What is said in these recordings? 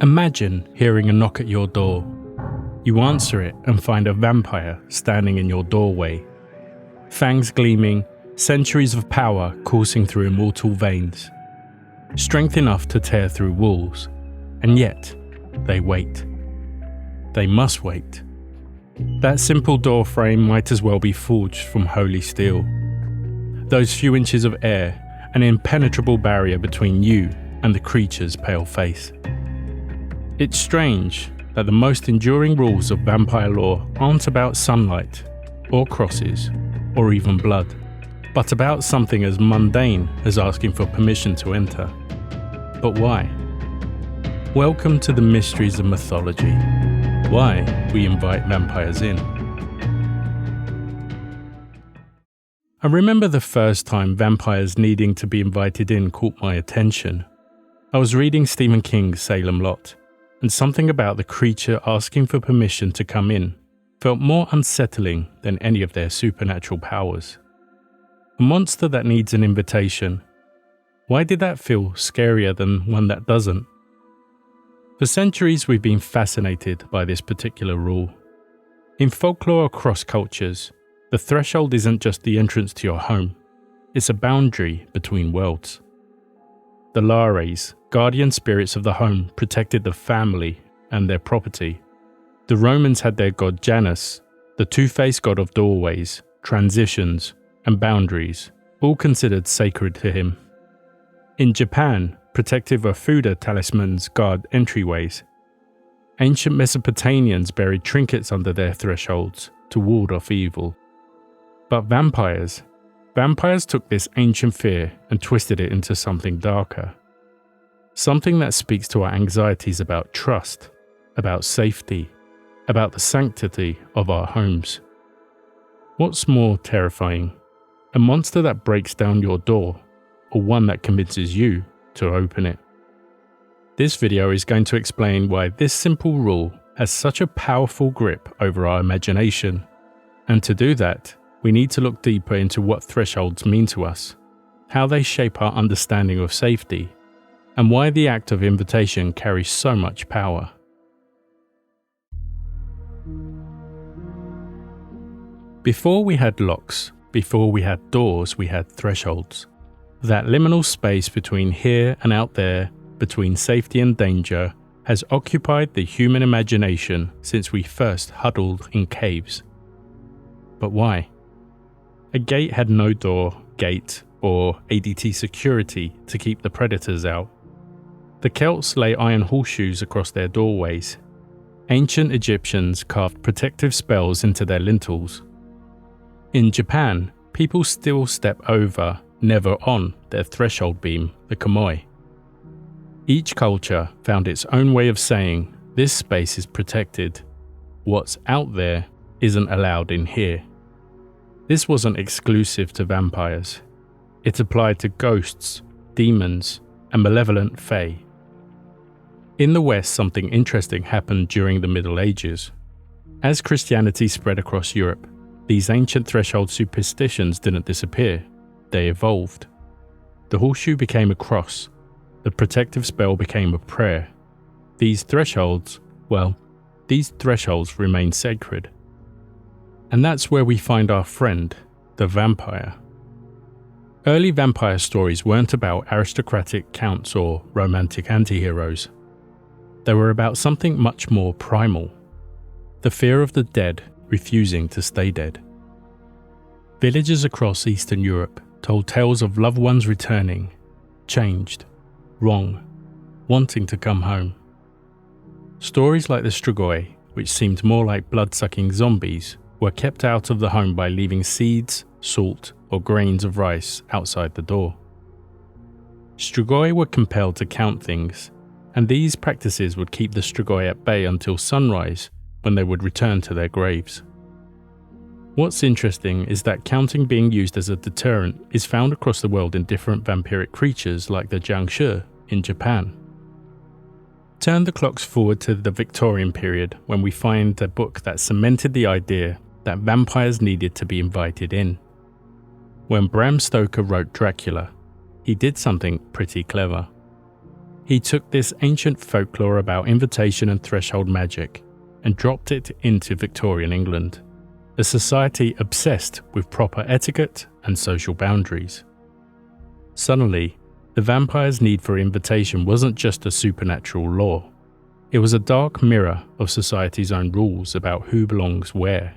Imagine hearing a knock at your door. You answer it and find a vampire standing in your doorway. Fangs gleaming, centuries of power coursing through immortal veins. Strength enough to tear through walls, and yet they wait. They must wait. That simple door frame might as well be forged from holy steel. Those few inches of air, an impenetrable barrier between you and the creature's pale face. It's strange that the most enduring rules of vampire lore aren't about sunlight, or crosses, or even blood, but about something as mundane as asking for permission to enter. But why? Welcome to the mysteries of mythology. Why we invite vampires in. I remember the first time vampires needing to be invited in caught my attention. I was reading Stephen King's Salem lot, and something about the creature asking for permission to come in felt more unsettling than any of their supernatural powers. A monster that needs an invitation. Why did that feel scarier than one that doesn't? For centuries we've been fascinated by this particular rule. In folklore across cultures, the threshold isn't just the entrance to your home, it's a boundary between worlds. The Lares, guardian spirits of the home, protected the family and their property. The Romans had their god Janus, the two-faced god of doorways, transitions, and boundaries, all considered sacred to him. In Japan, protective Ofuda talismans guard entryways. Ancient Mesopotamians buried trinkets under their thresholds to ward off evil. But vampires took this ancient fear and twisted it into something darker. Something that speaks to our anxieties about trust, about safety, about the sanctity of our homes. What's more terrifying? A monster that breaks down your door, or one that convinces you to open it? This video is going to explain why this simple rule has such a powerful grip over our imagination. And to do that, we need to look deeper into what thresholds mean to us, how they shape our understanding of safety, and why the act of invitation carries so much power. Before we had locks, before we had doors, we had thresholds. That liminal space between here and out there, between safety and danger, has occupied the human imagination since we first huddled in caves. But why? A gate had no door, gate, or ADT security to keep the predators out. The Celts lay iron horseshoes across their doorways. Ancient Egyptians carved protective spells into their lintels. In Japan, people still step over, never on, their threshold beam, the komoi. Each culture found its own way of saying, this space is protected. What's out there isn't allowed in here. This wasn't exclusive to vampires. It applied to ghosts, demons, and malevolent fae. In the West, something interesting happened during the Middle Ages. As Christianity spread across Europe, these ancient threshold superstitions didn't disappear, they evolved. The horseshoe became a cross, the protective spell became a prayer. These thresholds remain sacred. And that's where we find our friend, the vampire. Early vampire stories weren't about aristocratic counts or romantic antiheroes. They were about something much more primal. The fear of the dead refusing to stay dead. Villages across Eastern Europe told tales of loved ones returning, changed, wrong, wanting to come home. Stories like the Strigoi, which seemed more like blood-sucking zombies, were kept out of the home by leaving seeds, salt, or grains of rice outside the door. Strigoi were compelled to count things, and these practices would keep the Strigoi at bay until sunrise, when they would return to their graves. What's interesting is that counting being used as a deterrent is found across the world in different vampiric creatures like the Jiangshi in Japan. Turn the clocks forward to the Victorian period when we find a book that cemented the idea that vampires needed to be invited in. When Bram Stoker wrote Dracula, he did something pretty clever. He took this ancient folklore about invitation and threshold magic and dropped it into Victorian England, a society obsessed with proper etiquette and social boundaries. Suddenly, the vampire's need for invitation wasn't just a supernatural law. It was a dark mirror of society's own rules about who belongs where.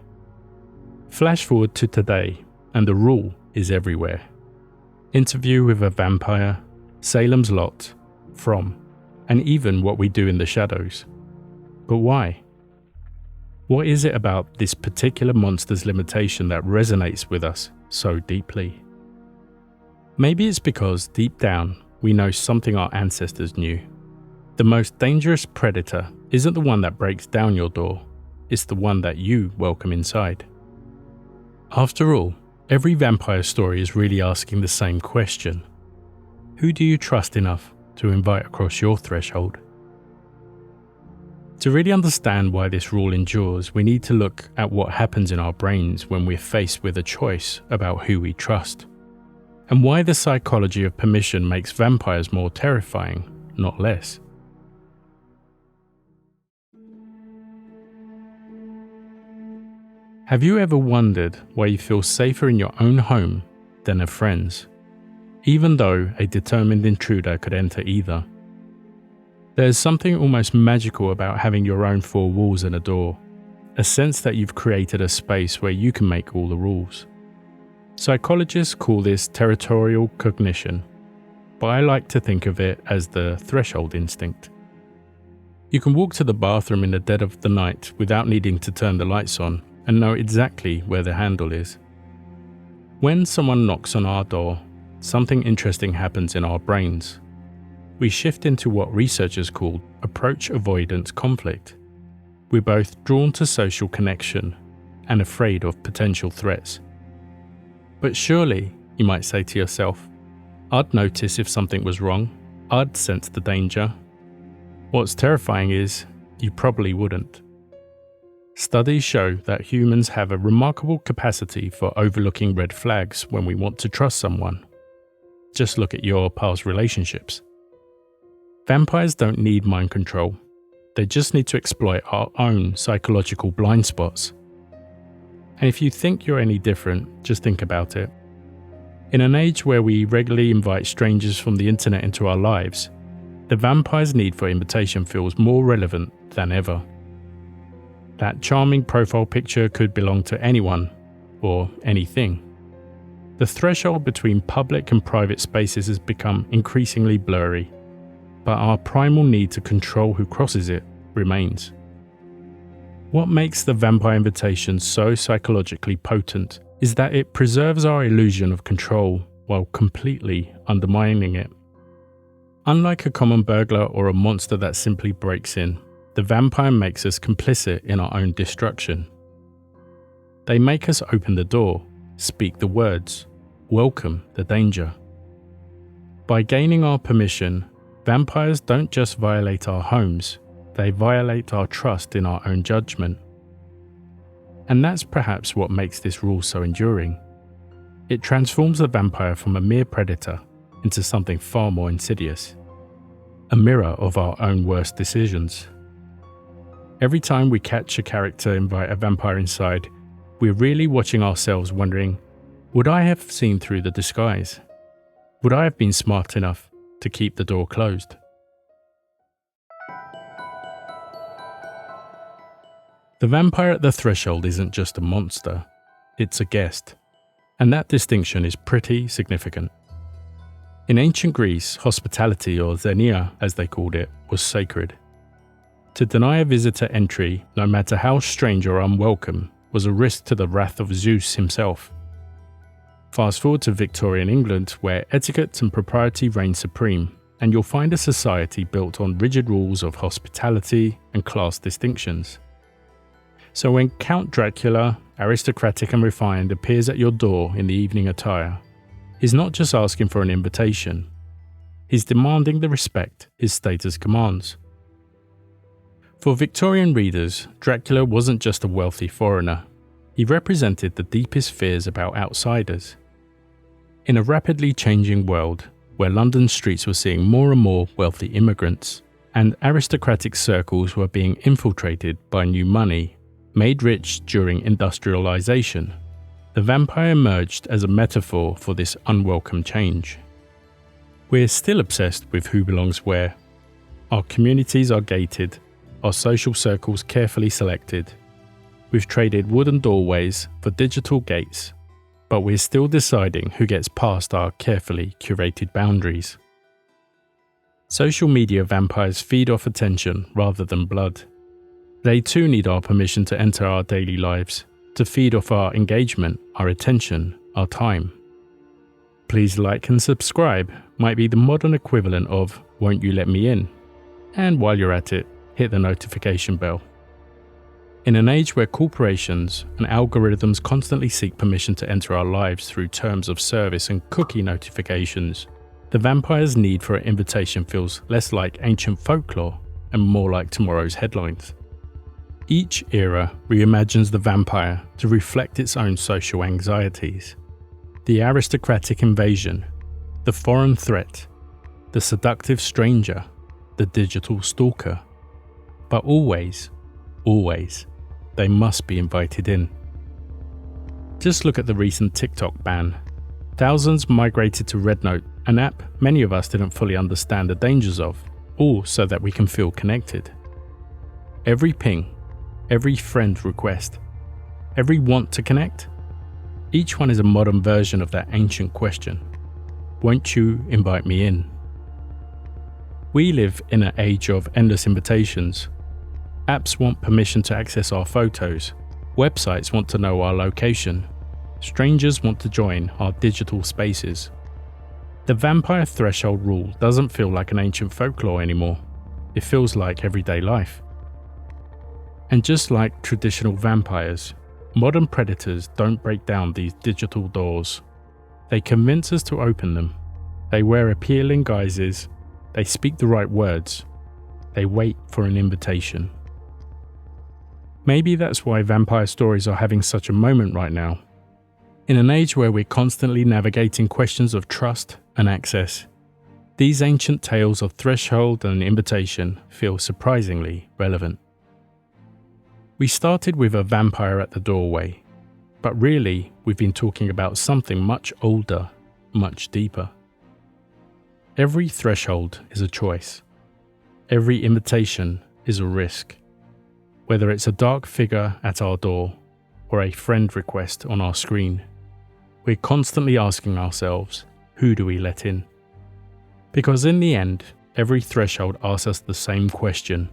Flash forward to today, and the rule is everywhere. Interview with a Vampire, Salem's Lot, From, and even What We Do in the Shadows. But why? What is it about this particular monster's limitation that resonates with us so deeply? Maybe it's because deep down we know something our ancestors knew. The most dangerous predator isn't the one that breaks down your door, it's the one that you welcome inside. After all, every vampire story is really asking the same question. Who do you trust enough to invite across your threshold? To really understand why this rule endures, we need to look at what happens in our brains when we're faced with a choice about who we trust, and why the psychology of permission makes vampires more terrifying, not less. Have you ever wondered why you feel safer in your own home than a friend's, even though a determined intruder could enter either? There's something almost magical about having your own four walls and a door, a sense that you've created a space where you can make all the rules. Psychologists call this territorial cognition, but I like to think of it as the threshold instinct. You can walk to the bathroom in the dead of the night without needing to turn the lights on and know exactly where the handle is. When someone knocks on our door, something interesting happens in our brains. We shift into what researchers call approach avoidance conflict. We're both drawn to social connection and afraid of potential threats. But surely, you might say to yourself, I'd notice if something was wrong, I'd sense the danger. What's terrifying is, you probably wouldn't. Studies show that humans have a remarkable capacity for overlooking red flags when we want to trust someone. Just look at your past relationships. Vampires don't need mind control. They just need to exploit our own psychological blind spots. And if you think you're any different, just think about it. In an age where we regularly invite strangers from the internet into our lives, the vampire's need for invitation feels more relevant than ever. That charming profile picture could belong to anyone, or anything. The threshold between public and private spaces has become increasingly blurry, but our primal need to control who crosses it remains. What makes the vampire invitation so psychologically potent is that it preserves our illusion of control while completely undermining it. Unlike a common burglar or a monster that simply breaks in, the vampire makes us complicit in our own destruction. They make us open the door, speak the words, welcome the danger. By gaining our permission, vampires don't just violate our homes, they violate our trust in our own judgment. And that's perhaps what makes this rule so enduring. It transforms the vampire from a mere predator into something far more insidious, a mirror of our own worst decisions. Every time we catch a character invite a vampire inside, we're really watching ourselves wondering, would I have seen through the disguise? Would I have been smart enough to keep the door closed? The vampire at the threshold isn't just a monster, it's a guest. And that distinction is pretty significant. In ancient Greece, hospitality, or xenia as they called it, was sacred. To deny a visitor entry, no matter how strange or unwelcome, was a risk to the wrath of Zeus himself. Fast forward to Victorian England, where etiquette and propriety reign supreme, and you'll find a society built on rigid rules of hospitality and class distinctions. So when Count Dracula, aristocratic and refined, appears at your door in the evening attire, he's not just asking for an invitation, he's demanding the respect his status commands. For Victorian readers, Dracula wasn't just a wealthy foreigner, he represented the deepest fears about outsiders. In a rapidly changing world, where London streets were seeing more and more wealthy immigrants, and aristocratic circles were being infiltrated by new money, made rich during industrialization, the vampire emerged as a metaphor for this unwelcome change. We're still obsessed with who belongs where. Our communities are gated, our social circles carefully selected. We've traded wooden doorways for digital gates, but we're still deciding who gets past our carefully curated boundaries. Social media vampires feed off attention rather than blood. They too need our permission to enter our daily lives, to feed off our engagement, our attention, our time. Please like and subscribe might be the modern equivalent of "won't you let me in?" And while you're at it, hit the notification bell. In an age where corporations and algorithms constantly seek permission to enter our lives through terms of service and cookie notifications, the vampire's need for an invitation feels less like ancient folklore and more like tomorrow's headlines. Each era reimagines the vampire to reflect its own social anxieties. The aristocratic invasion, the foreign threat, the seductive stranger, the digital stalker. But always, they must be invited in. Just look at the recent TikTok ban. Thousands migrated to Rednote, an app many of us didn't fully understand the dangers of, all so that we can feel connected. Every ping, every friend request, every want to connect, each one is a modern version of that ancient question, "Won't you invite me in?" We live in an age of endless invitations. Apps want permission to access our photos, websites want to know our location, strangers want to join our digital spaces. The vampire threshold rule doesn't feel like an ancient folklore anymore, it feels like everyday life. And just like traditional vampires, modern predators don't break down these digital doors. They convince us to open them. They wear appealing guises, they speak the right words, they wait for an invitation. Maybe that's why vampire stories are having such a moment right now. In an age where we're constantly navigating questions of trust and access, these ancient tales of threshold and invitation feel surprisingly relevant. We started with a vampire at the doorway, but really we've been talking about something much older, much deeper. Every threshold is a choice. Every invitation is a risk. Whether it's a dark figure at our door or a friend request on our screen, we're constantly asking ourselves, who do we let in? Because in the end, every threshold asks us the same question.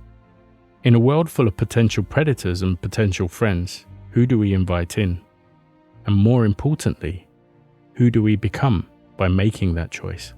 In a world full of potential predators and potential friends, who do we invite in? And more importantly, who do we become by making that choice?